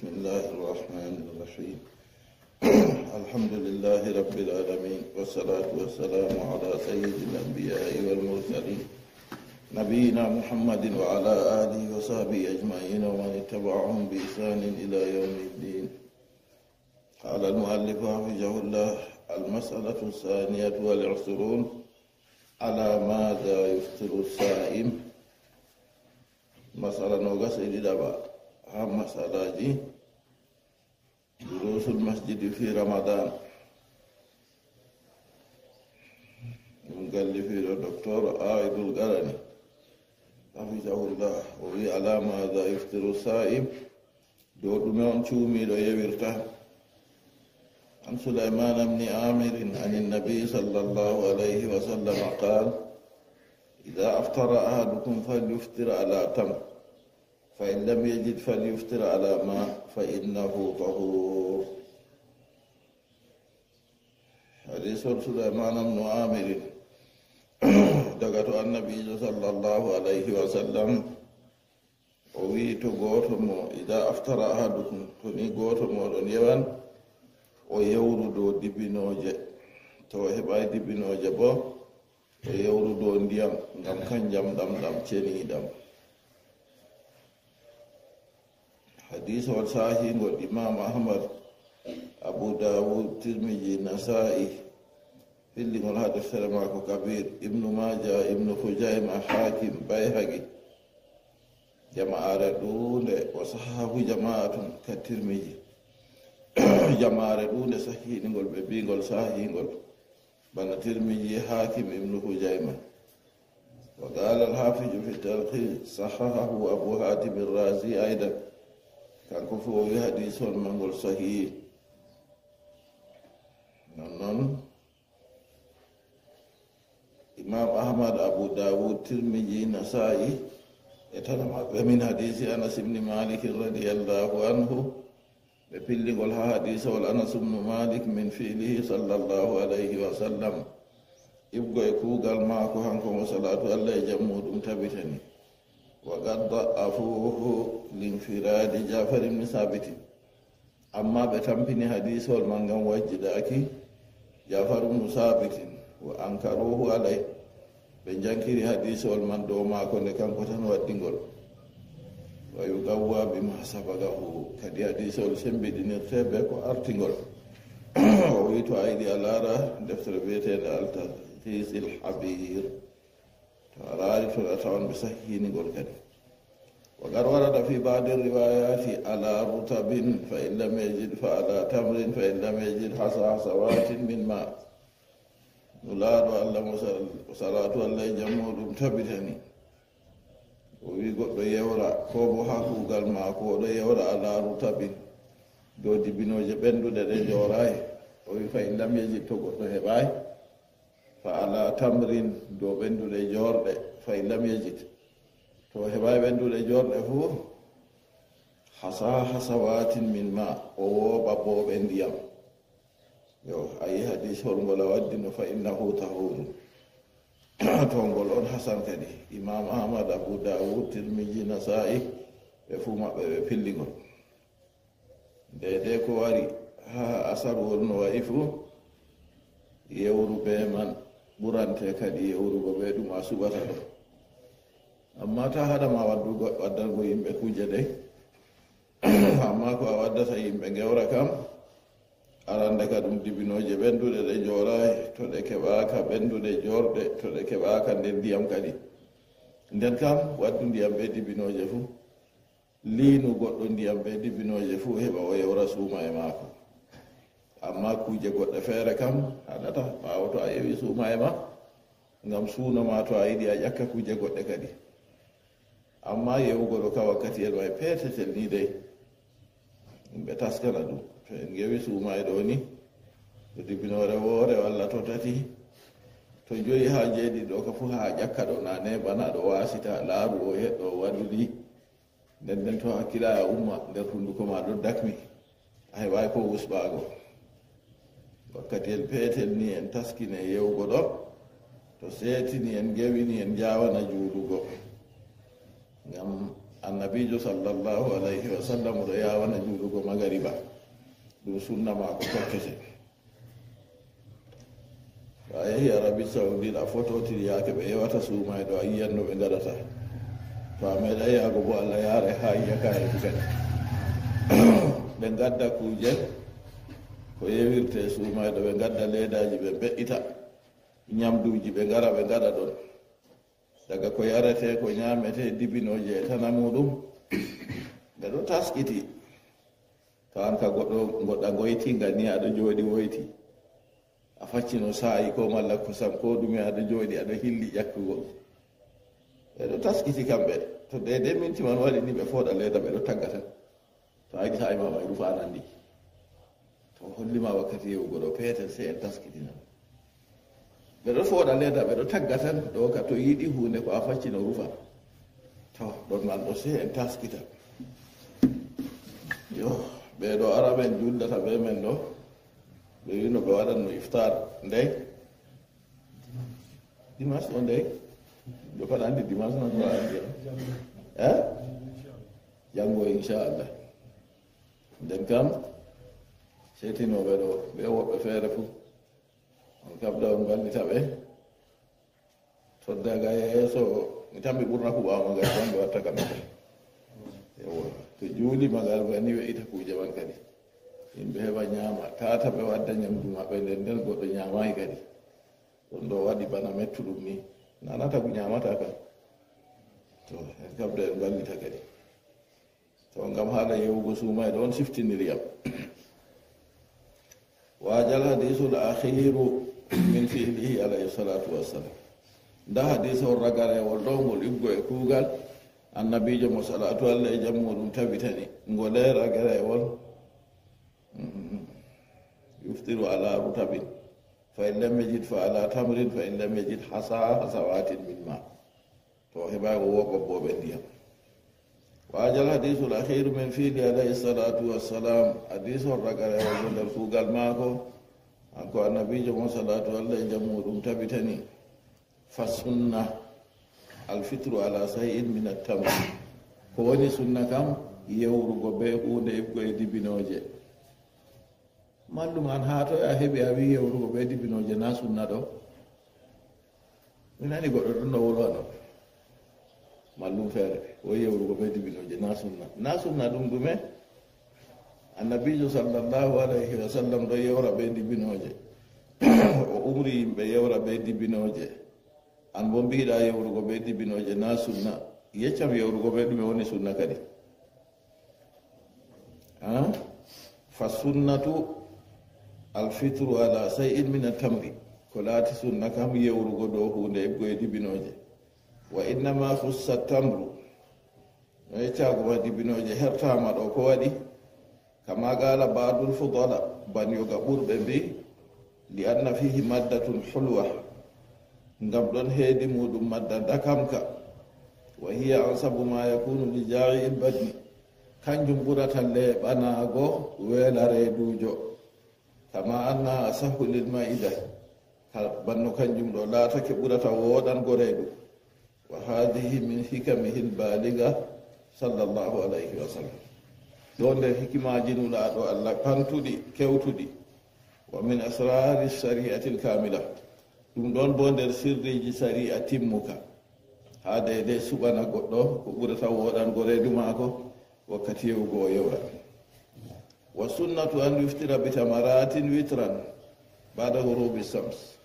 بسم الله الرحمن الرحيم. الحمد لله رب العالمين، والصلاة والسلام على سيد الأنبياء والمرسلين نبينا محمد وعلى آله وصحبه أجمعين ومن اتبعهم بإحسان إلى يوم الدين. قال المؤلف حفظه الله: المسألة الثانية والعشرون: على ماذا يفطر الصائم. مسألة نوغس إلى دابا هم مسألة جي دروس المسجد في رمضان. مقال في الدكتور عائد القرني حفظه الله: وفي على ماذا يفطر الصائم دور من شومي لو يبرته. عن سليمان بن عامر عن النبي صلى الله عليه وسلم قال: إذا أفطر أحدكم فليفطر على تمر، فإن لم يجد فليفطر على ماء فإنه طهور. حديث سليمان بن عامر دغت النبي صلى الله عليه وسلم وويت غوتم: إذا أفطر أحدكم تني غوتم ودون يوان o yawrudo dibinoje to heɓai dibinoje bo o yawrudo ndiyam ngam kanjam ɗam ceniɗam. hadis wal sahihol imam ahmad, abu dawud, tirmiji, nasa'i filligol ha deftere mako kabir, ibnu maja, ibnu hujayma, hakim, bayhaqi, jama'are ɗunde o sahahu jama'atun ka tirmiji. jamaare ɗunde sahiɗigol ɓe mbigol sahihgol bana tirmiji, hakim, ibnu hujayma. wa qala alhafiju fi talkhis sahahahu abu hatim arrazi aidan, kanko fo o wi hadisol mangol sahihi. non imam ahmad, abu dawud, tirmiji, nasa'i e tanamaɓe min hadisi anas ibni malik radiallahu anhu ɓe pilligol ha hadisawol anas ibnu malik min fiilihi sallallahu alayhi wa sallam, ibgo e kuugal maako hanko mo salatu allah e jam muɗum tabitani. wa qad da'afuhu linfiradi jafar ibni sabitin, amma ɓe tampini hadisawol man ngam wajjidaki jafar ibnu sabitin. wa ankaruhu alay, ɓe jankiri hadisawol man dow maako nde kanko tan waddingol. wa yugawwa bima sabagahu, kadi hadisol sembiɗinirte be ko artigol. o wi to a yiɗi a laara deftere wiyeteende altalhis il habir, to a laari to a tawan ɓe sahinigol kadi. wa qad warada fi badi riwayati ala rutabin fa in lam yajid fa ala tamrin fa in lam yajid hasawatin min ma. no laaɗo allah mo salatu allah e jammo ɗum tabitani o wi goɗɗo yewra ko bo ha kuugal maako oɗo yewra ala rutabin dow dibinoje ɓenduɗe ɗe jorayi. o wi fa in lam yejid, to goɗɗo heɓayi, fa ala tamrin dow ɓenduɗe jorɗe. fa in lam yejid, to heɓayi ɓenduɗe jorɗe fu hasawatin min ma, o wooɓa booɓe ndiyam. yo ayi hadis holngol a waddino fa innahu tahurun. tongol on hasan kadi. imam ahmad, abu dawud, tirmiji, nasa'i ɓe fuu maɓɓe ɓe pilligol. dede ko wari ha asarwol no wayi fuu yewru be man ɓurante kadi yewrugo ɓe ɗum a suɓata ɗo. amma ta haɗama waddango yimɓe kuje ɗe amma ko a waddata yimɓe gewra kam arande ka ɗum dibinoje ɓenduɗe ɗe jorayi, to ɗe keɓaka ɓenduɗe jorɗe, to ɗe keɓaka nder ndiyam kadi. nden kam waddu ndiyam ɓe dibinoje fuu, liinu goɗɗo ndiyam ɓe dibinoje fuu heɓa o yewra suuma e maako. amma kuje goɗɗe feere kam haɗata ɓaawo to a yewi suuma e ma, ngam suuno ma to a yiɗi a ƴakka kuje goɗɗe kadi. amma yewugo ɗo ka wakkatiyel may peetetel ni dey yimɓe taskana ɗum. to en gewi suuma e ɗo ni to dibinore woore walla to tati, to joyi ha jeeɗi ɗo ka fu ha ƴakka ɗo nane bana ɗo wasita laaru o heɗɗo waɗuɗi. nden to hakkila a umma nder hunduko ma ɗo dakmi, a heɓai ko wusɓaago. wakkatiyel peetel ni en taskine yewgo ɗo, to seetini en gewini en jawana juuɗugo, ngam annabijo sallallahu alayhi wa sallam ɗo yawana juulugo magariba ɗum sunna maako tokkete. to a yehi arabi saudi a fototiri yaake ɓe yewata suumay ɗo a yiyan no ɓe gaɗata, to a meeɗa yaago bo allah yaare ha yiyaka heetu kadi ɓe gadda kuuje ko yewirte suumay ɗo, ɓe gadda leedaji ɓe be'ita ñamduji ɓe ngara ɓe gaɗa ɗon daga ko yarete ko ñamete dibinoje e tana muɗum ɓe ɗo taskiti. to an ka goɗɗa goytinga ni aɗa jooɗi woyti a faccino saayi ko malla kosam ko ɗume aɗa jooɗi aɗa hilli ƴakkugo, ɓe ɗo taskiti kamɓe. to dede minti man waɗi ni ɓe fooɗa leeda ɓe ɗo tagga tan, to a saayi ma may rufa anandi to hollima wakkati yewugo ɗo peetel sey en taskitina. ɓe ɗo fooɗa leeda ɓe ɗo tagga tan ɗo ka to yiɗi hunde ko a faccino rufa, to ɗon man ɗo sey en taskita. yo ɓeɗo araɓen juldata ɓe men ɗo ɓe wino ɓe waɗanno iftar ndey dimas o ndey ɓe pat andi dimas na to andi janngo inchallah. nden kam setinoɓe ɗo ɓe woɓɓe feere fuu on kabda on gallita ɓe to daga yeeso mi tammi ɓurna kuɓama gal tan ɓe watta kam ewo to juuli magal ba ni we'ita kuuje man kadi yimɓe heɓa ñaama tata ɓe wadda ñamdu maɓɓe nden nden goɗɗo ñaamayi kadi ɗon ɗo waɗi bana mettuɗum ni nanata ko ñamata kam to en kabda en gallita kadi to ngam haala yewugo suumayɗo on siftiniriyam. wajal hadisul akhiru min fi'lihi alayhi salatu wassalam, nda hadise on ragarewol ɗo ngol iggo e kuugal annabijo mo salatu allah e jam muɗum tabitani ngole ragarewol yuftiru ala rutabin fa in lam yajid fa ala tamrin fa in lam yajid hasawatin min ma, to heɓa ko woɓɓoɓe ndiyam. wajal hadisul akhiru min fi'li alayhi salatu wassalam, hadise on ragarewol ɗo nder kuugal maako hanko annabijo mo salatu allah e jam muɗum tabitani fa sunna alfitru ala sayin min attamr, ko woni sunna kam yewrugo be hunde iggo e dibinoje. mallum an ha to a heɓi a wi yewrugo be dibinoje na sunna ɗo, mi nani goɗɗo ɗum ɗo wolwano mallum feere o yewrugo be dibinoje na sunna ɗum ɗume. annabijo sallallahu alayhi wa sallam ɗo yewra be dibinoje o umri yimɓe yewra be dibinoje, an bo mbiɗa yewrugo be dibinoje na sunna, yeccam yewrugo be ɗume woni sunna kadi. fa sunnatu alfitru ala sayin min atamri, ko laati sunna kam yewrugo ɗo hunde eggo e dibinoje. wa innama fussa tamru, no yeccagoma dibinoje hertama ɗo ko waɗi kama qala badul fudala, banyoga ɓurɓe mbi li anna fihi maddatun hulwa, ngam ɗon heedi muɗum madda dakamka. wa hiya ansabu ma yakunu li jai il badni, kanjum ɓurata leɓanago weela reedujo. kama anna asahu lil maida, banno kanjum ɗo laatake ɓurata woɗango reedu. wa hadihi min hikamihi lbaliga sallallahu alayhi wa sallam, ɗo nder hikimaji nulaɗo allah pantuɗi kewtuɗi. wa min asrari shari'ati lkamila, ɗum ɗon bo nder sirriji sari'a timmuka, ha dede suɓana goɗɗo ko ɓurata woɗango reedu maako wakkati yewugo o yewra. wa sunnatu an yuftira bitamaratin witran bada hurubi shams,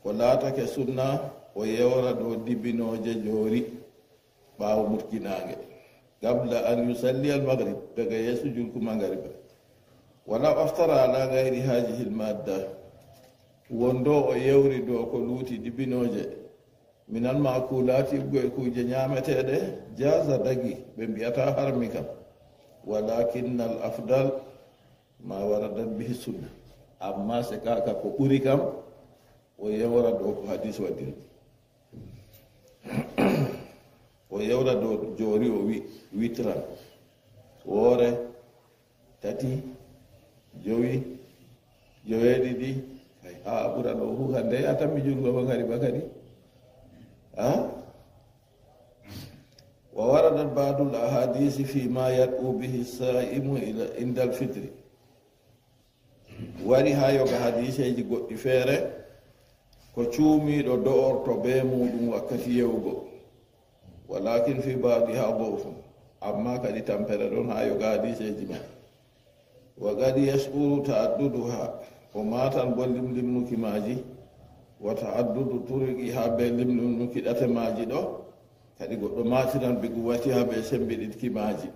ko laatake sunna o yewra ɗo dibinoje joori ɓaawo murkinange qabla an yusalli almaghrib, daga yeeso julku magariba. wala aftara ala gayri hajihi lmadda, wondo o yewri do ko luuti dibinoje minal makulati goye kuje ñameteɗe jaza dagi, ɓe mbiyata harmi kam. walakinna al afdal ma waradat bihi sunna, amma se kaka ko ɓuri kam o yewra do ko hadis waddiri. o yewra do joori o witran, woore, tati, jowi, joweeɗiɗi, kay ha ɓura ɗo fu hande a tammi julgo ba ngari ba kadi ووردت بعض الأحاديث فيما يدعو به الصائم إلى عند الفطر wari ha yoga hadiseji goɗɗi feere ko cuumiɗo do'orto be muɗum wakkati yewgo walakin fi badiha dofum amma kadi tampere ɗon ha yoga hadiseji man wa gadi yasɓuru ta'adduduha o matan bo limlimnuki maji wa ta'addudu turiki ha be limlimnuki ɗate maji ɗo kadi goɗɗo matiran be guwati ha be sembiɗitki maji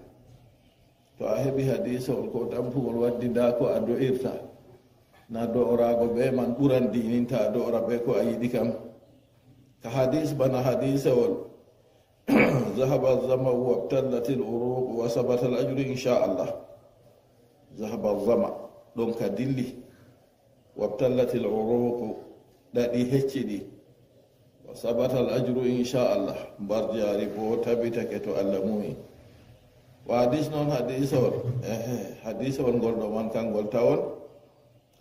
to a heɓi hadisa on ko tampugol waddi nda ko a do'irta na do'orago be man ɓuran dininta a do'ora be ko a yiɗi kam ka hadis bana hadisawol zahaba zama wabtallat al-uruq wa sabata al-ajru insha Allah zahaba zama ɗon ka dilli wabtallat al-uruq ɗaɗi hecciɗi wa sabata al-ajru insha Allah mbar jari bo tabitake to Allah muyi wa hadis noon hadisawol ngol ɗo man kangol tawon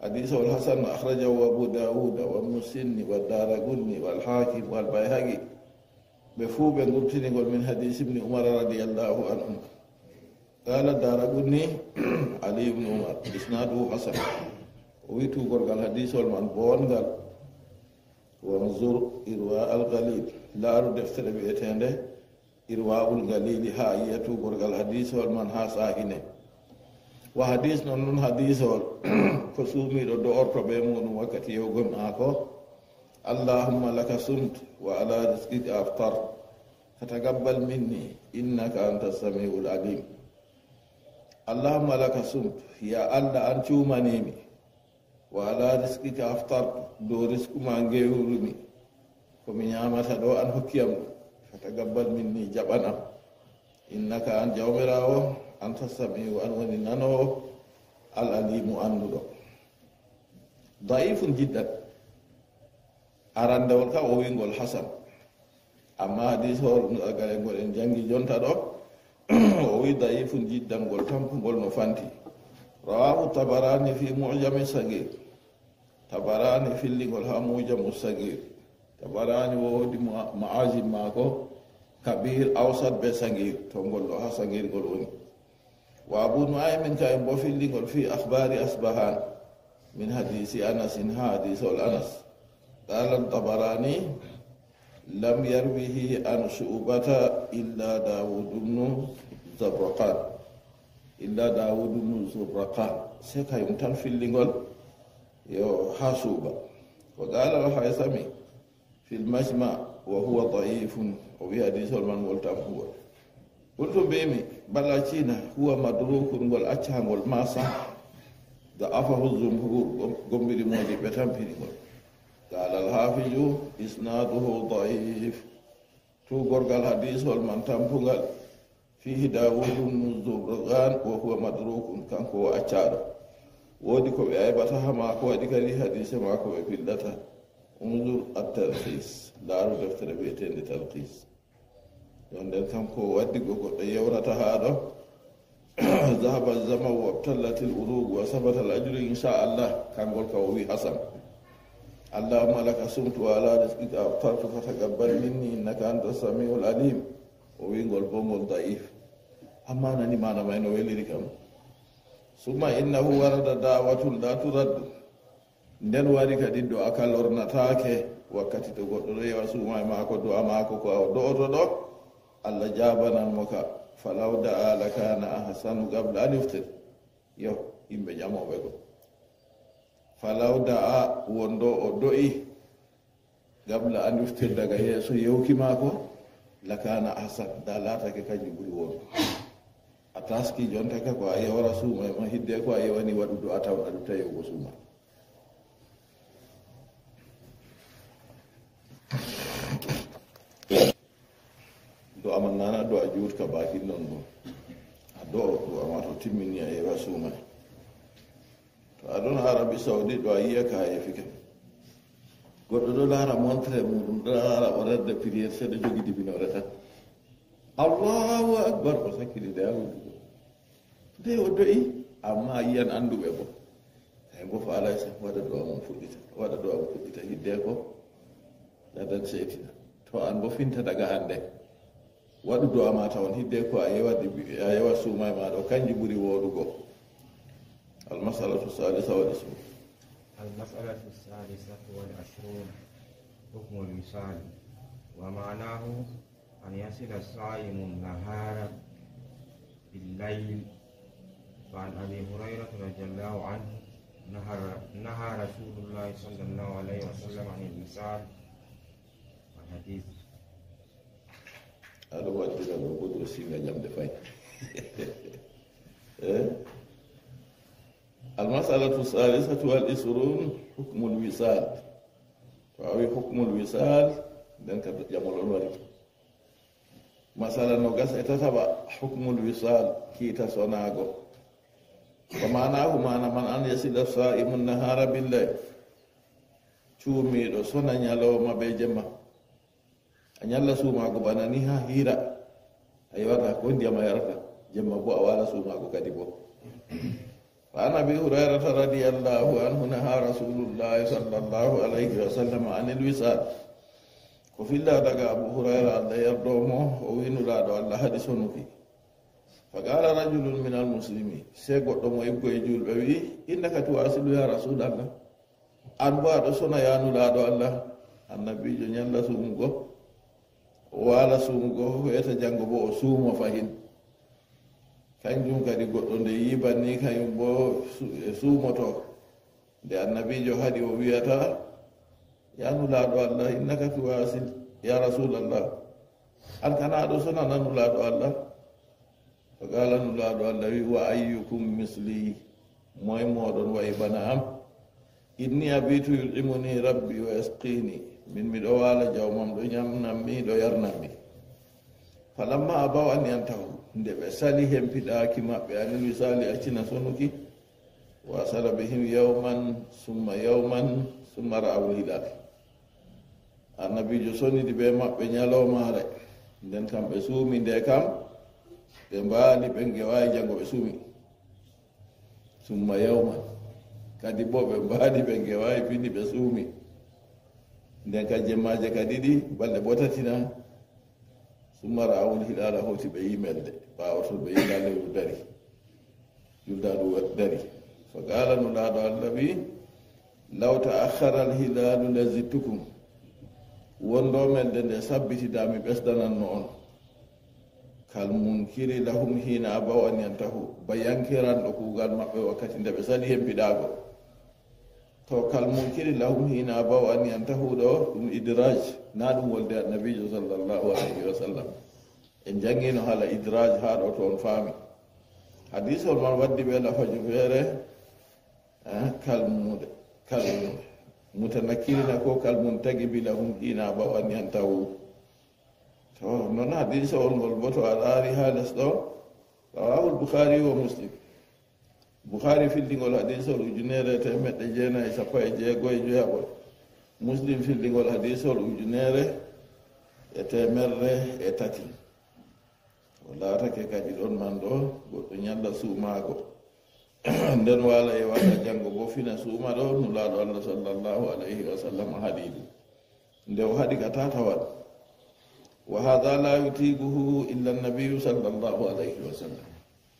hadisawol hasan akhrajahu abu dawud wa muslim wa daraqutni wal hakim wal bayhaqi ɓe fuu ɓe gurtinigol min hadis ibni umar radiyallahu anhu qala daraqutni ali ibn umar isnaduhu hasan o wi tugorgal hadisawol man bongal wanzur irwa al galil laaru deftere wi'etende irwaul galili ha yiya tugorgal hadisawol man ha sahine wa hadis noon noon hadisawol ko suumiɗo do'orto ɓe muɗum wakkati yewgol maako allahumma laka sumt wa ala rizqika aftar fatagabbal minni innaka anta samiul alim allahumma laka sumt ya allah an cuumanimi wa ala rizqika aftar do risku ma gewrumi komi ñamata ɗo an hokkiyam ɗum fatagabbal minni jaɓanam innaka an jawmirawo anta samiu an woni nanowo al alimu anduɗo daifun jiddan arandewol ka o wingol hasan amma hadisol galengol en jangi jonta ɗo o wi daifun jiddan ngol tampugol no fanti rawahu tabarani fi mujami sagir tabarani filligol ha mujamu sagir tabarani woodi maajim maako kabir awsat be sagir to ngol ɗo ha sagir ngol woni wa abu nuaymin ka en bo filligol fi akhbari asbahan min hadisi anasin ha hadisol anas qala tabarani lam yarwihi an shu'bata illa dawud ibn zubraqan se kayum tan filligol yo ha suuba wa qala al-haythami fi al-majma' wa huwa da'ifun o wi hadisol man wol tam huwa qultu bemi balla cina huwa madrukun ngol accangol masa da afahu jumhur gombiri moji ɓe tampinigol qala al-hafiju isnaduhu da'if tugorgal hadisol man tampugal fihi dawud ibn zubraqan wa huwa madrukun kanko o accaɗo woodi ko ɓe aybata ha maako waɗi kadi hadise maako ɓe pillata unzur at-talkhis laaru deftere wiyetende talkhis ɗon nden kanko waddi go goɗɗo yewrata ha ɗo zahaba zama wabtallatil urug wa sabata al ajru inchallah kangol ka o wi hasan allahumma laka sumtu wa ala rizqika aftartu fatagabbal minni innaka anta samiul alim o wingol bo ngol daif amma nani mana may no weliri kam summa innahu warada da'watul la turaddu nden wari kadi do aka lornataake wakkati to goɗɗo ɗo yewa suuma e maako do a maako ko a do'oto ɗo allah jabananmo ka falaw da'a lakana ahsanu qabla an yuftir yo yimɓe ƴamoɓe go falaw da'a wondo o do'i qabla an yuftir daga yeeso yewki maako lakana ahsan da laatake kañum ɓuri won a taski jontaka ko a yewra suuma e ma hidde ko a yewani waɗudo a tawɗa ɗum tawiyego suuma do aman nana do a juut ka bakin non bo a do amato timmini a yewa suuma to aɗon arabi saudi do a yiya ka yefike goɗɗo ɗo laara montre muɗum ɗo laara o redda priére seɗa jogi dibinore tan allahu akbar o sakkili de awudugo nde o do'i amma yiyan anduɓe bo kay bo fa alay sa waɗa do amon fuɗɗita hidde ko dadan seetina to an bo finta daga hande waɗu do amata on hidde ko a yewa suuma e maɗa o kanji ɓuri woɗugo. almasalatu salisa wal ismu المسألة السادسة والعشرون حكم الوصال ومعناه أن يصل الصائم النهار بالليل. فعن أبي هريرة رضي الله عنه نهى رسول الله صلى الله عليه وسلم عن الوصال. الحديث هذا هو الدين الوجود وسيلة جنب فاي. المسألة الثالثة والعشرون حكم الوصال. فأوي حكم الوصال ذلك جمال الورد. مثلا نقص اتتبع حكم الوصال كي تصنعه. ومعناه معنى من أن يصل الصائم النهار بالليل. تومي صنع نيالو ما بيجمع. anyalla sumago bana ni ha hira ay wata ko ndiyama yarata jemma bo a wala sumago kadi bo. fa an abi hurairata radiyallahu anhu naha rasulullahi sallallahu alayhi wa sallam anil wisal. ko filla daga abu hurayra allah yardomo o winulaɗo allah haɗi sonuki. fa qala rajulun min almuslimi se goɗɗo mo ibgo e julɓe wi innaka tuwasilu ya rasulallah, an bo aɗo sona yanulaɗo allah. annabijo ñalla sumugo wala sumugo weta jango bo o suumo fahin. kanjum kadi goɗɗo nde yibanni kañum bo suumoto. nde annabijo haɗi o wiyata yanulaɗo allah innaka tuwasil ya rasulallah, an kana aɗo sona nanulaɗo allah. fa qala nulaɗo allah wi wa ayyukum misli, moye moɗon wayi bana am. inni abitu yuɗimuni rabbi wa yasqini, min miɗo wala jawmam ɗo ñamnammi ɗo yarnammi. falamma abaw an yantahu, nde ɓe sali hempiɗaki maɓɓe anil wisali accina sonuki. wasala bihim yawman summa ra'awul hilal. annabijo sonidi ɓe maɓɓe ñalawmare, nden kam ɓe suumi nde kam ɓe mbaali ɓe gewawi jango ɓe suumi. summa yawman kadi bo ɓe mbaali ɓe gewawi pindi ɓe suumi. nden ka jemmaje ka ɗiɗi balɗe ɓotatina. summa ra'awul hilala hoti ɓe yimelde ɓawo to ɓe yila lewru dari yuldaɗu dari. fa qala nulaɗo allah wi law ta'akhkhara alhilalu lazittukum, wondo melde nde sabbitidami ɓesdananno on. kal munkiri lahum hina abaw an yantahu, ba yankiranɗo kugal maɓɓe wakkati nde ɓe sali hempiɗago. to kal munkiri lahum hina abaw an yantahu ɗo ɗum idraj, na ɗum wolde annabijo sallallahu alayhi wa sallam. en jangino haala idraj ha ɗo to on faami. hadisol man waddi ɓe lafaju feere kal mutanakkirina ko kal muntagibi lahum hina abaw an yantahu. to noon hadisol ngol bo to a ɗaari ha les ɗo rawahul bukhari wa muslim. bukhari fillingol hadisol 1916 muslim fillingol hadisol 1300. o laatake kadi ɗon man ɗo goɗɗo ñalla suumago nden wala e wata janngo bo fina suuma ɗo nulaaɗo allah sallllahu alayhi wa sallam haɗi ɗum nde o haɗi ka tatawal. wa hada la yutiguhu illa annabiyu sallllahu alayhi wa sallam.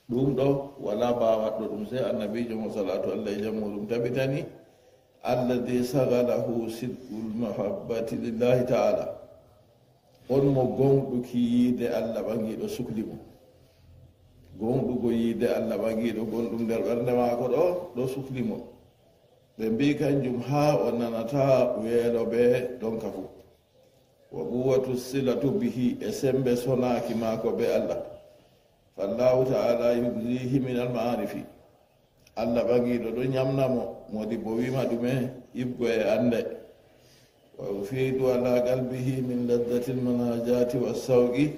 ɗum ɗo wala bawaɗɗo ɗum sey annabijo mo salatu allah e jammu ɗum tabitani alladi sagalahu sidqul mahabbati lillahi taala, on mo gonɗuki yiide allah ɓangiɗo sukli mo. gonɗugo yiide allah ɓangiɗo gonɗum nder ɓernde maako ɗo sukli mo. ɓe mbi kanjum ha o nanata weelo ɓe ɗon ka fu. wa quwatu silatu bihi, e sembe sonaki maako ɓe allah. fallahu taala yugzihi min almaarifi, allah ɓagiɗo ɗo ñamnamo modi bo wima ɗume ibgo e ande. wa yufidu ala qalbihi min laddati lmanajati wassawqi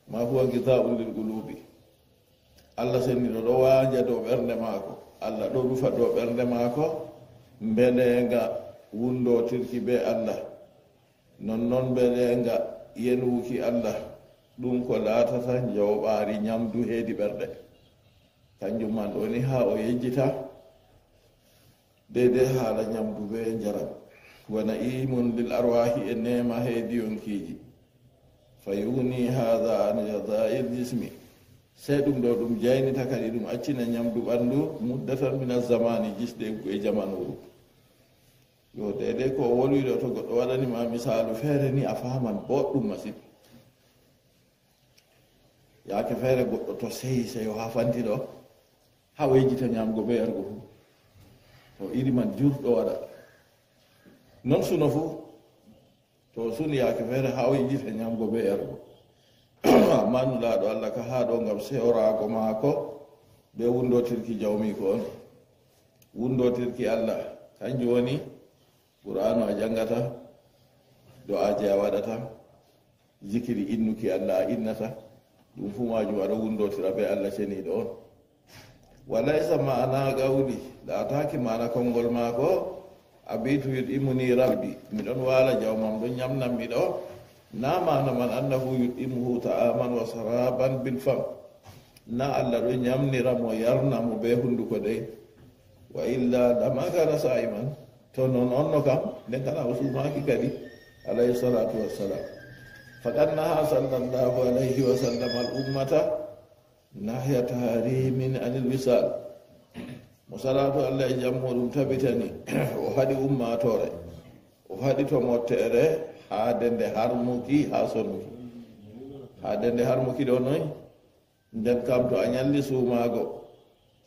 ma huwa gidau lilqulubi, allah senniɗo ɗo wanja dow ɓernde maako, allah ɗo rufa dow ɓernde maako mbelenga wundotirki be allah, nonnoon mbelenga yenuki allah, ɗum ko laatata jawɓaari ñamdu heedi ɓerɗe. kanjum man ɗo ni ha o yejjita deydey haala ñamdu be njaram. wana imun lil arwahi, e nema heedi yonkiiji. fayugni hada an jazai ljismi sey ɗum ɗo ɗum jaynita kadi ɗum accina ñamdu ɓanndu muddatan min azamani jisde e jamanuru yo dede ko wolwiɗo to goɗɗo waɗanima misalu feere ni a faman boɗɗum masin yaake feere goɗɗo to seyi seyo ha fanti ɗo ha wejjita ñamgo be yargo fu to iri man jurɗo waɗa non suno fu to suni yaake feere ha wejjita ñamgo be yargo amma nulaɗo allah ka ha ɗo gam sewrago maako be wundotirki jawmiko on wundotirki allah kanjum woni qur'anu a jangata do'aji a waɗata zikiri innuki allah a innata ɗum fu majum aɗa wundotira be allah ceniɗo on walaysa ma'ana gawli laataki mana konngol maako abitu yud'imuni rabbi miɗon waala jawmam ɗon ñamnanmi ɗo na mana man annahu yud'imuhu ta'aman wa saraban bil fam na allah ɗo ñamnira mo yarnamo be hunduko dey wa illa lama kana sa'iman to non onno kam nden kana o sumaki kadi alayhi salatu wassalam faqad naha sallallahu alayhi wa sallam al ummata nahya tahrimin anil wisal mo salatu allah e jammo ɗum tabitani o haɗi ummatore o haɗi to mottere haadende harmuki ha sonnuki haadende harmuki ɗo noy nden kam to a ñalli suumago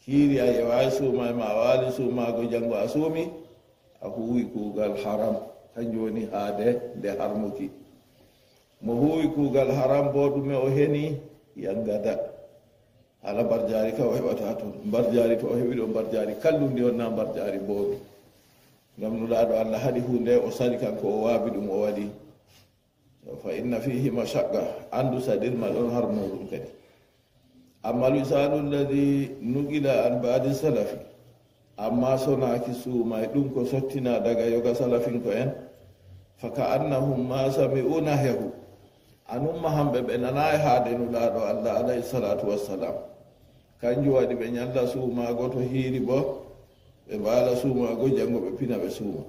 hiiri a yewawi suuma ma a waali suumago janngo a suumi a huwi kuugal haram kanjum woni haade nde harmuki mo huwi kuugal haram bo ɗume o heni yangada ala mbarjaari ka o heɓata toon mbarjaari to o heɓi ɗo mbarjaari kallundi on na mbarjaari booɗi ngam nulaaɗo allah haɗi hunde o sali kanko o waabi ɗum o waɗi fa inna fihi mashaqqa anndu saɗirma ɗon harmuɗum kadi amma lwisalu lladi nugila an baadi salafi amma sonaaki suumay ɗum ko sottina daga yoga salafinko en fa ka annahum ma sami'u nahyahu anumma hamɓe ɓe nana e haade nulaaɗo allah alayhi salatu wassalam kanjum waɗi ɓe ñalla suumaago to hiiri bo ɓe mbaala suumaago janngo ɓe pina ɓe suuma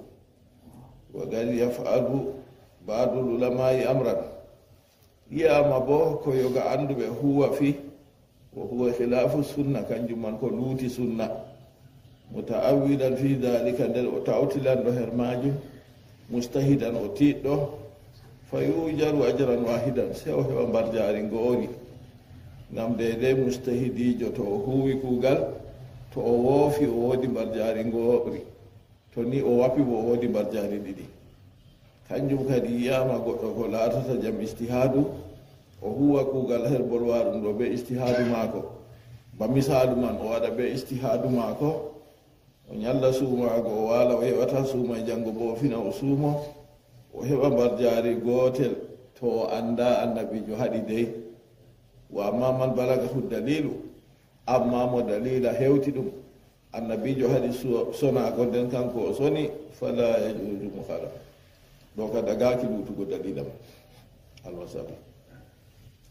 wa gal yafalu baadul ulamayi amran yiyama bo ko yoga annduɓe huwa fi wa huwa khilafu sunna kanjum man ko luuti sunna muta'awwidan fi dhalika nder o tawtilanɗo her majum mustahidan o tiɗɗo fa yujaru ajran wahidan se o heɓa mbarjaari ngoori ngam dede mustahidijo to o huwi kuugal to o woofi o woodi mbarjaari ngoori to ni o wapi bo o woodi mbarjaari ɗiɗi kanjum kadi yiyama goɗɗo ko laatata jam istihadu o huwa kuugal her bolwaɗum ɗo be istihadu maako ba misalu man o waɗa be istihadu maako o ñalla suumaago o waala o heɓata suuma janngo bo o fina o suumo o heɓa mbarjaari gootel to o annda annabijo haɗi dey wa amma man balagahu dalilu amma mo dalila hewti ɗum annabijo haɗi sonaago nden kanko o soni fala yajuju mukhalafa ɗo ka dagaki luutugo dalila man almasala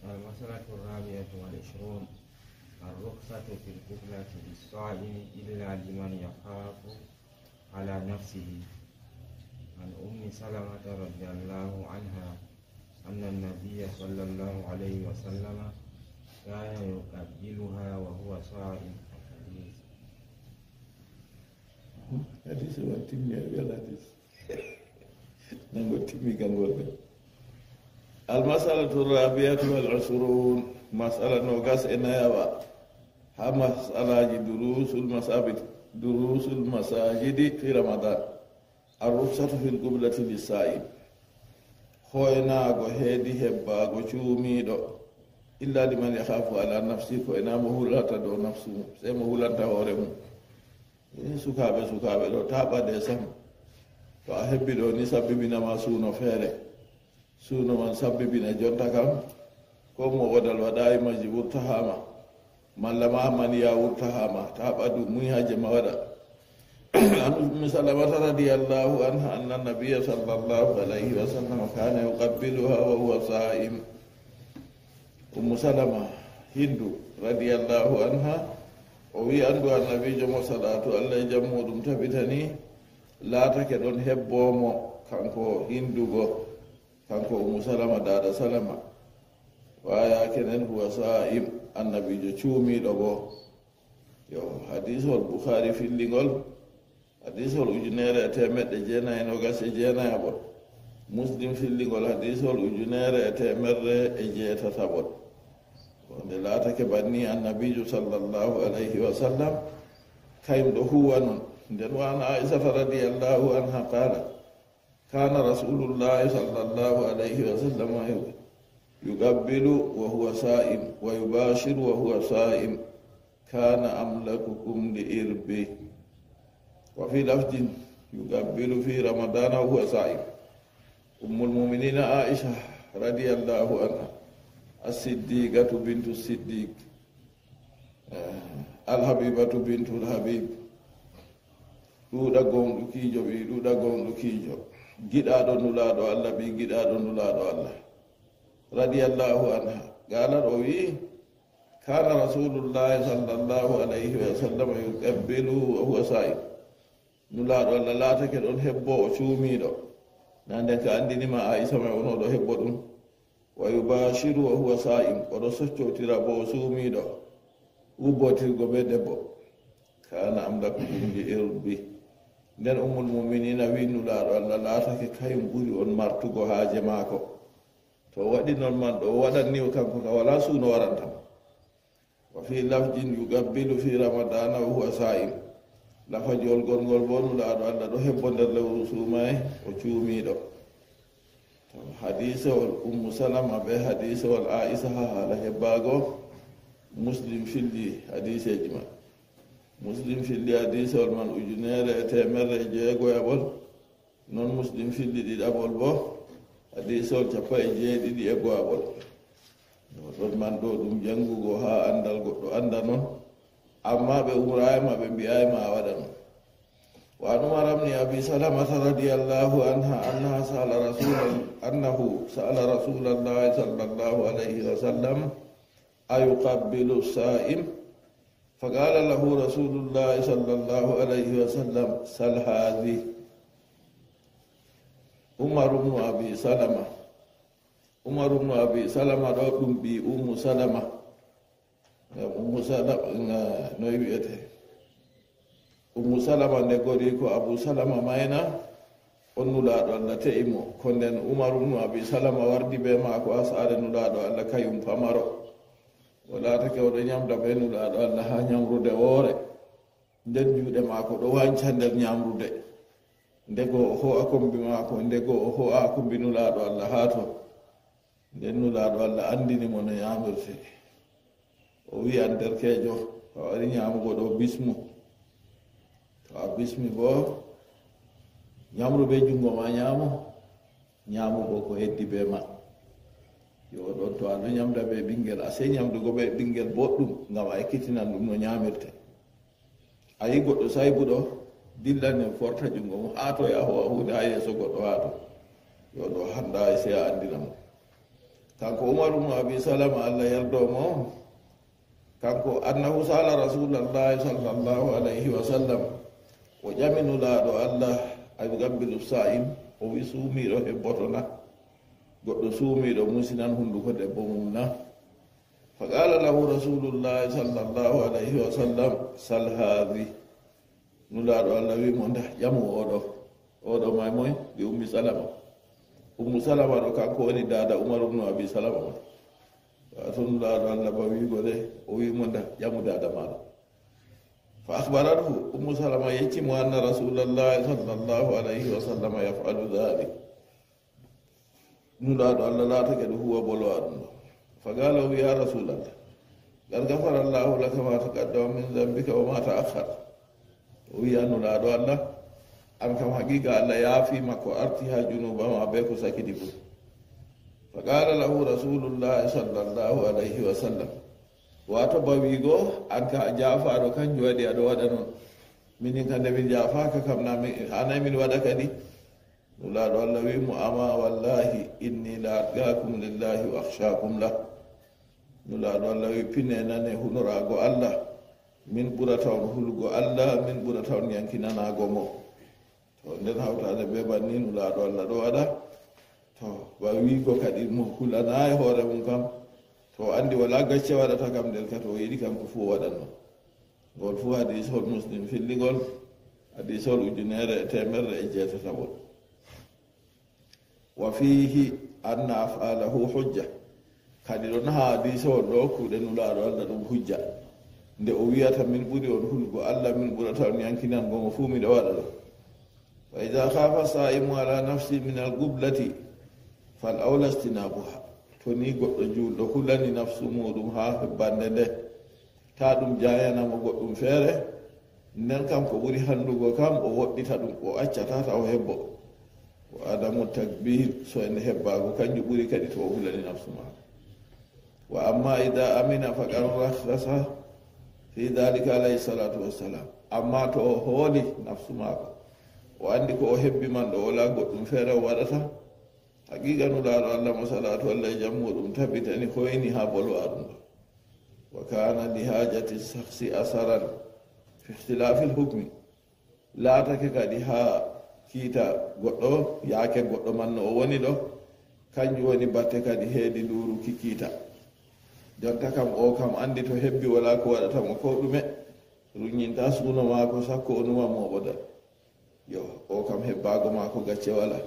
المسألة الرابعة والعشرون الرخصة في القبلة للصائم إلا لمن يخاف على نفسه عن أم سلمة رضي الله عنها أن النبي صلى الله عليه وسلم كان يقبلها وهو صائم. حديث وانتمي يا حديث نقول تمي كان قول المسألة الرابعة والعشرون مسألة نوغاس إنايا ها مسألة دروس المساجد في رمضان الرخصة في القبلة للصائم خويناغو هيدي هباغو تشوميدو إلا لمن يخاف على نفسه كوينا مهولة دو نفسه سي مهولة هورمو سكابة دو تابا دي سم تو أحبي دو نسبي بنا ما سونو فيري suno man sabbibina jonta kam ko mo wadal waɗayi maji wurtahama malla ma man ya wurtahama ta ɓadu muy haje ma waɗa an ummi salamata radiyallahu anha anna nabiyya sallallahu alayhi wa sallam kana yuqabbiluha wa huwa sa'im ummu salama hindu radiyallahu anha o wi andu annabijo mo salatu allah e jam muɗum tabitani laatake ɗon hebbomo kanko hindugo kanko umu salama dada salama waya kenen huwa sa'im annabijo cuumiɗo bo yo hadisol bouhari filligol hadisol 1999 muslim filligol hadisol 1978 wonde laatake banni annabijo sallllahu alayhi wa sallam kayum ɗo huwa non nden wana aisata radiallahu anha qala kana rasulullahi sallllahu alayhi wa sallam yugabbilu wa huwa sa'im wa yubashiru wa huwa sa'im kana amlakukum li irbi wa fi lafdin yugabbilu fi ramadana wa huwa sa'im ummul mu'minina aisha radiyallahu anha as-siddiqatu bintu siddiq al-habibatu bintu al-habib ɗuuɗa gonɗo kiijo ɓi ɗuuɗa gonɗo kiijo giɗaɗo nulaɗo allah ɓi giɗaɗo nulaɗo allah radiyallahu anha gaala ɗo wi kana rasulullahi sallllahu alayhi wa sallam yuqabbilu wa huwa sa'im nulaɗo allah laatake ɗon hebbo o cuumiɗo nanden ka andinima aisa mai onoɗo hebbo ɗum wa yubashiru wa huwa sa'im oɗo soccotira bo o suumiɗo ubbotirgo be debbo kana amlakukum bi irbi nden ummul muminina wi nulaɗo allah laatake kayum ɓuri on martugo haaje maako to waɗi noon man ɗo waɗanni kanko ka wala suuno warantama wa fi lafjin yugabbilu fi ramadana wa huwa sa'im lafajol gongol bo nulaɗo allah ɗo hebbo nder lewru suumaye o cuumiɗo to hadisewol ummu salama ɓe hadisewol aisa ha haala hebbago muslim filli hadiseji man muslim filli hadisewol man 19jeegoyaɓol noon muslim filli ɗiɗaɓol bo hadisewol 17:go'aɓol ɗon man ɗo ɗum jangugo ha andal goɗɗo anda noon amma ɓe umrayima ɓe mbiyayima a waɗa noon wa an umar bni abi salamata radiallahu anha annahu sa'ala rasulallahi sallallahu alayhi wa sallam ayuqabbilu sa'im faqala lahu rasulullahi sallallahu alayhi wa sallam sal hadhi umar bnu abi salama ɗo ɗum ɓi ummu salama noy wiyete ummu salama nde gori ko abu salama mayna on nulaɗo allah te'imo ko nden umar bnu abi salama wardi be maako ha saare nulaɗo allah kayum pamaro o laatake oɗo ñamda be nulaɗo allah ha ñamrude woore nden juuɗe maako ɗo wanca nder ñamrude ndego o ho'a kombi maako ndego o ho'a kombi nulaɗo allah ha to nden nulaɗo allah andinimo no ñamirte o wi an derkejo to a wari ñamugo ɗo bismu to a bismi bo ñamru be jungo ma ñamugo ko heddi be ma yo ɗon to aɗo ñamda be ɓinguel a sey ñamdugo be ɓinguel boɗɗum ngam a ekkitinan ɗum no ñamirte a yi goɗɗo saybuɗo dillani forta jungo mum ha to yaho a hunde ha yeeso goɗɗo ha to yo ɗo handa e sey a andina mo kanko umar bnu abi salama allah yerdomo kanko annahu sala rasulallahi sallllahu alayhi wa sallam o ƴaminulaɗo allah ayugabbilu sa'im o wi suumiɗo hebbotona goɗɗo suumiɗo musinan hunduko debbo mum na fa qala lahu rasulullahi sallllahu alayhi wa sallam sal hadhi nulaɗo allah wimo nda ƴamu oɗo may moy ɓe ummi salama ummu salama ɗo kanko woni dada umar bnu abi salama ma wato nulaɗo allah ba wigo de o wimo nda ƴamu dada maɗo fa akhbarathu ummu salama yeccimo anna rasulallahi sallllahu alayhi wa sallam yafalu dhalik nulaɗo allah laatake ɗo huwa bolowa ɗum ɗo fa qala wi ya rasulallah qad gafara llahu laka ma taqaddama min zambika wa ma ta'akhkhar o wiya nulaɗo allah an kam haqiqa allah yaafima ko arti ha junuba ma be ko sakidi fu fa qala lahu rasulullahi sallllahu alayhi wa sallam wato bawigo an ka jaafaɗo kanjum waɗi aɗo waɗa noon minin ka nde min jaafaka kam hanayi min waɗa kadi nulaɗo allah wimo ama wallahi inni la atqakum lillahi wa akhshakum lah nulaɗo allah wi pinenane hunorago allah min ɓurata on hulgo allah min ɓurata on yankinanago mo to nden hawtade be banni nulaɗo allah ɗo waɗa to ba wigo kadi mo hulana e hoore mum kam to andi wala gacce waɗata kam nder ka to yiɗi kam ko fuu waɗanno ngol fuu hadisol muslim filligol hadisol ujunere temerre e jeetataɓol wa fihi anna afalahu hujja kadi ɗon ha hadisol ɗo kuuɗe nulaɗo allah ɗum hujja nde o wiyata min ɓuri on hulgo allah min ɓurata on yankinan gongo fuu miɗo waɗa ɗo wa ida khafa saimu ala nafsi min algublati fal awla istinabuha to ni goɗɗo julɗo hulani nafsu muɗum ha hebbande nde ta ɗum jayanamo goɗɗum feere nden kam ko ɓuri handugo kam o woɗɗita ɗum o accatata o hebbo o adamu takbir so ende hebbago kanjum ɓuri kadi to o hulani nafsu mako wa amma ida amina faqad rakhasa fi dhalika alayhi salatu wassalam amma to o hooli nafsu mako o andi ko o hebbi man ɗo wala goɗɗum feere o waɗata haqiqa nulaɗo allah mo salatu allah e jam muɗum tabitani hoyni ha bolwa ɗum ɗo wa kana li hajati shakhsi asaran fi ihtilafi lhukmi laatake kadi ha kiita goɗɗo yaake goɗɗo man no o woni ɗo kanjum woni batte kadi heedi luuruki kiita jonta kam o kam andi to hebbi wala ko waɗatamo ko ɗume ruñinta suuno maako sakko o numa moɓodal yo o kam hebbago maako gacce wala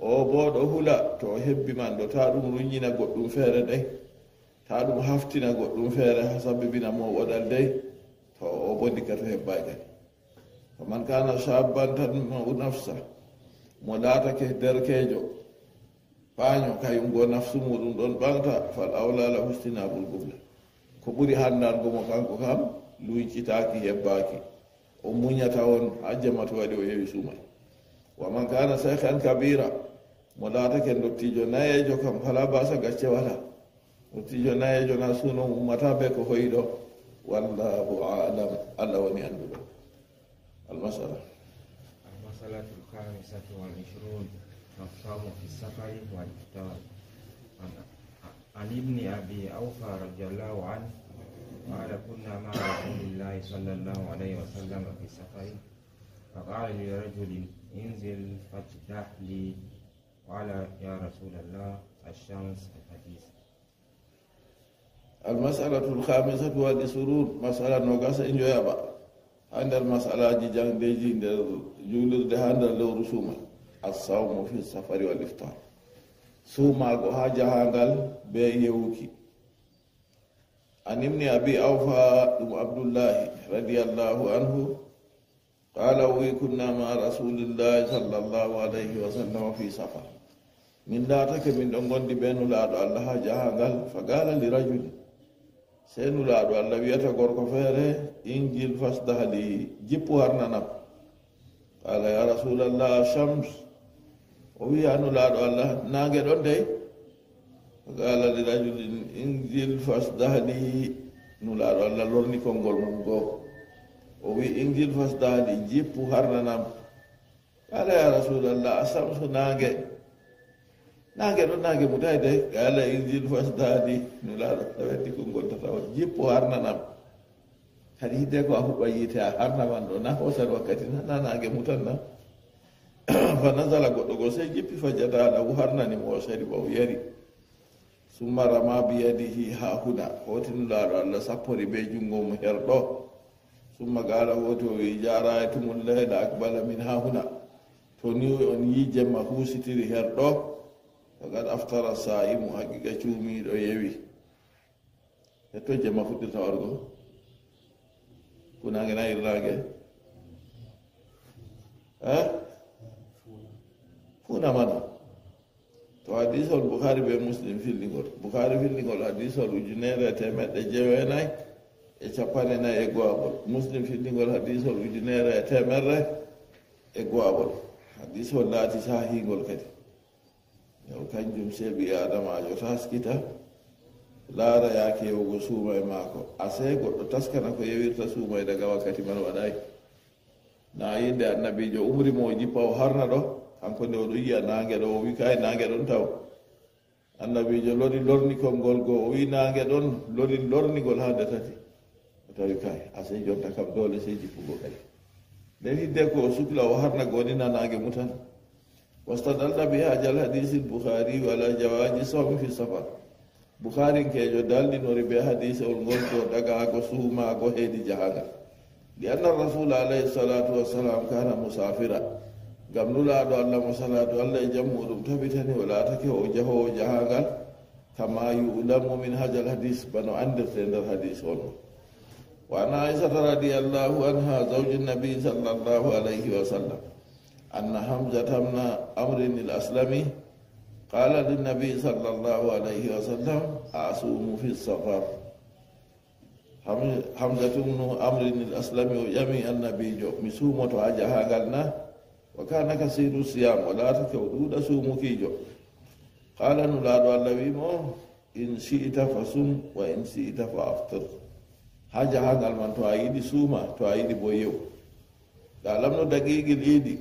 o bo ɗo hula to o hebbi man ɗo ta ɗum ruñina goɗɗum feere ɗey ta ɗum haftina goɗɗum feere ha sabibina moɓodal dey to o bo ndikka to hebbay kadi faman kana shabban tan mau nafsa mo laatake derkejo paño kayum go nafsu muɗum ɗon ɓanta fal awla la hustinabul gubla ko ɓuri handango mo kanko kam luycitaki hebbaki o muñata on ha jamma to waɗi o yewi sumay wa man kana shaykhan kabira mo laatake dottijo nayejo kam fala basa gacce wala dottijo nayejo na suno ummata be ko hoyiɗo wallahu alam allah woni anduɗo المسألة الخامسة والعشرون الصوم في السفر والإفطار عن ابن أبي أوفى رضي الله عنه قال كنا مع رسول الله صلى الله عليه وسلم في سفر فقال لرجل انزل فاجدح لي قال يا رسول الله الشمس الحديث. المسألة الخامسة والعشرون مسألة نوغاس إنجويابا عند المسألة جانجيجي جولر دهان لو رسوما الصوم في السفر والإفطار سوما غوها جهانغال بيوكي عن ابن أبي أوفى عبد الله رضي الله عنه قال وكنا مع رسول الله صلى الله عليه وسلم في سفر من داتك من دونغون دي بينو لا الله جهانغال فقال لرجل senu laaɗo allah wiyata gorko feere injil fasdahali jippu harnanam qala ya rasulallah shams o wiyanu laaɗo allah nange ɗon dey qala li rajulin injil fasdahali nu laaɗo allah lorni konngol mum goo o wi injil fasdahali jippu harnanam qala ya rasulallah asamsu nange ɗon nange mutay de qala injil fasdahali nu laaɗo allah weddi konngol tatawa jippu harnanam kadi hidde ko a huɓɓa yiite a harnaman ɗo na hosan wakkati na nange mutanna fa nasala goɗɗo go sey jippi fa jada lahu harnani mo o sari ba o yari summa rama biyadihi ha huna hotinu laaɗo allah sappori be junngo mo herɗo summa gaala hoti o wi jaraytumul layla akbala min ha huna to ni on yi jemma husitiri herɗo faqad aftara saimu haqiqa cuumiɗo yewi hetto jemma fuɗɗirta wargo funage na irnage funa mana to hadisol bouhari be muslim filligol bouhari filligol hadisol ujunere temeɗɗe jewenayi e capanɗe nayi e go'abol muslim filligol hadisol ujunere temerre e go'abol hadisol laati sahigol kadi yow kanjum seeɓi adamajo taskita laara yaake yewugo suuma e maako ase goɗɗo taskana ko yewirta suuma e daga wakkati man waɗayi na yinde annabijo umri mo jippa o harna ɗo kanko nde oɗo yiya nange ɗo o wi kay nange ɗon taw annabijo lori lorni konngol goo o wi nange ɗon lori lornigol hande tati o tawi kay ase jonta kam dole sey jippugo kadi nden hidde ko o sukla o harna goni na nange mutan واستدل بهذا الحديث البخاري على جواز الصوم في السفر bukhari kejo daldinori be hadise ol ngol ko daga ko suuma ko heedi jahaga li anna rasul alayhi salatu wassalam kana musafira gam nulaaɗo allah mo salatu allah e jammu ɗum tabitani o laatake o jahowo jahangal kama yulamu min hajal hadis bano andirte nder hadis on wa an aishata radiallahu anha zawji nabi sallallahu alayhi wa sallam anna hamzata bna amrin al aslami qala linnabi sallallahu alayhi wa sallam asumu fi safar. Hamzatu bnu amrin al aslami o ƴami annabijo mi sumoto ha jahangal na wa kana kasiru siyam o laatake o ɗuuɗa suumukiijo. qala nulaaɗo allah wimo in si'ita fa sum wa in si'ita fa aftir. ha jahangal man to a yiɗi suuma to a yiɗi bo yew. ɗalamno daqiqil iidi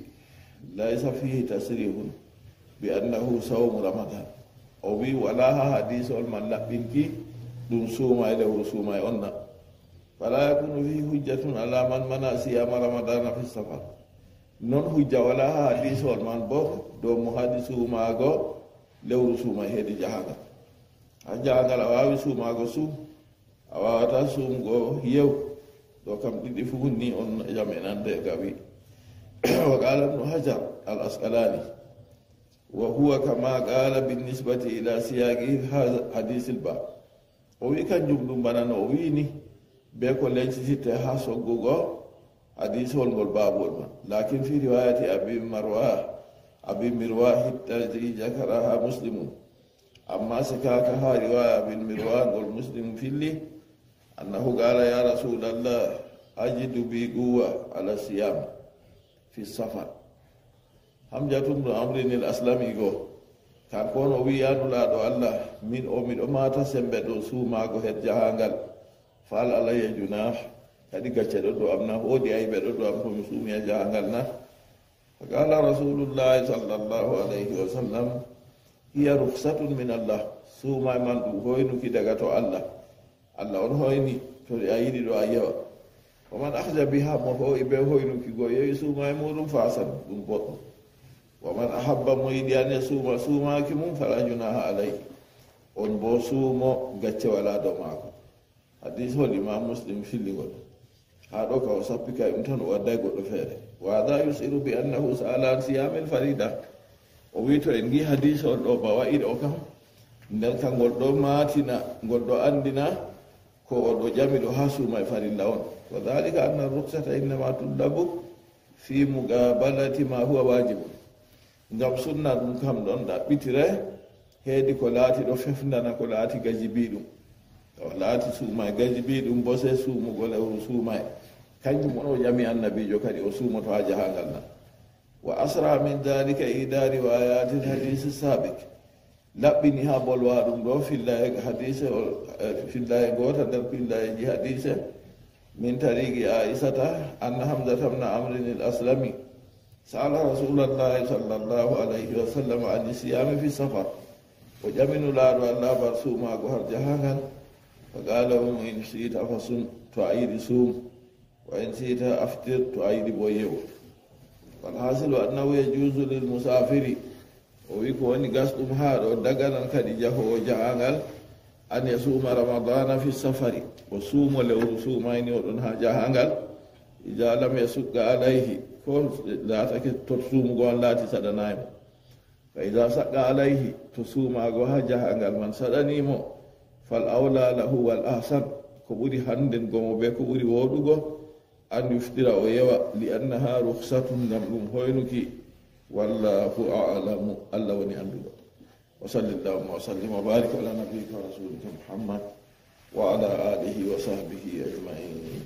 laysa fihi tasrihun bi annahu sawmu ramadan. o wi wala ha hadisol man laɓɓinki ɗum suuma e lewru suuma e onna. fala yakunu fihi hujjatun ala man mana siyama ramadana fi safar. non hujja wala ha hadisol man bo dow mo haadi suumaago lewru suuma heedi jahangal. ha jahangal a waawi suumaago suum a waawata suumgo yew ɗo kam ɗiɗi fu ni on jam en ande gawi. wa qala ibnu hajar al asqalani wa huwa kama qala binnisbati ila siyaqi hadisil ba. o wi kanjum ɗum banano o wini be ko lencititte ha soggugo hadisol ngol baabol man. lakin fi riwayati abi mirwah الذي ذكرها مسلم. أما سكاك ها رواية ابن مروان والمسلم في اللي أنه قال يا رسول الله أجد بي قوة على الصيام في السفر. حمزة بن عمرو الأسلمي يقول كان كون ويانو لا دو الله من ما تسمبدو سوما go het jahangal fal alayya junah kadi gacceɗo ɗo am na woodi ayɓeɗo ɗo am komi suumiya jahangal na. faqala rasulullahi sallllahu alayhi wa sallam hiya ruksatun min allah. suuma man ɗum hoynuki daga to allah. allah on hoyni to a yiɗi ɗo a yewa. waman ahja biha mo hoyi be hoynuki go yewi suuma e muɗum fasan ɗum boɗɗum. waman ahabba mo yiɗi ane suumaki mum fala junaha alayhi. on bo suumo gacce wala dow maako. hadis hol imam muslim filligol ha ɗo ka o sappika ɗum tan o wadday goɗɗo feere. wa hada yusiru bi annahu sa'ala an siyamil farida. o wi to en gi hadis on ɗo ba wa'iɗo kam nden ka ngol ɗo maatina ngol ɗo andina ko o ɗo ƴami ɗo ha suuma e farilla on. wa dhalika anna ruksata innama tullabu fi muqabalati ma huwa wajibun. ngam sunna ɗum kam ɗon ɗaɓɓitire heedi ko laati ɗo fefndana ko laati gajibi ɗum. o laati suuma e gajibi ɗum bo se suumugo lewru suuma e kanjum on o ƴami annabijo kadi o suumoto ha jahangal na. wa asra min dhalika ida riwayati hadise sabik. laɓɓini ha bolwa ɗum ɗo filla e hadise filla e goota nder pillaeji hadise min tariki aisata anna hamzata bna amrin al aslami sa'ala rasulallahi sallallahu alayhi wa sallam ani siyami fi safar. o ƴaminu laaɗo allah bar suumaago har jahangal. fa qala um in siita fa sum to a yiɗi suum wa in siita aftir to a yiɗi bo yew. walhasilu annahu yajuzu lil musafiri. o wi ko woni gasɗum ha ɗo daganan kadi jahowo jahangal an yasuma ramadana fi safari. o suumo lewru suumayni oɗon ha jahangal ija lam yasugga alayhi ko laatake to suumugo on laati saɗanaymo. fa ida sagga alayhi to suumaago ha jahangal man saɗanimo fal awla lahu wal ahsan. ko ɓuri hannden gomo be ko ɓuri woɗugo an yuftira o yewa li annaha ruksatun ngam ɗum hoynuki. wallahu a'lamu. allah woni annduɗo. wa sallallahu wa sallim wa barik ala nabiyika wa rasulika muhammad wa ala alihi wa sahbihi ajma'in.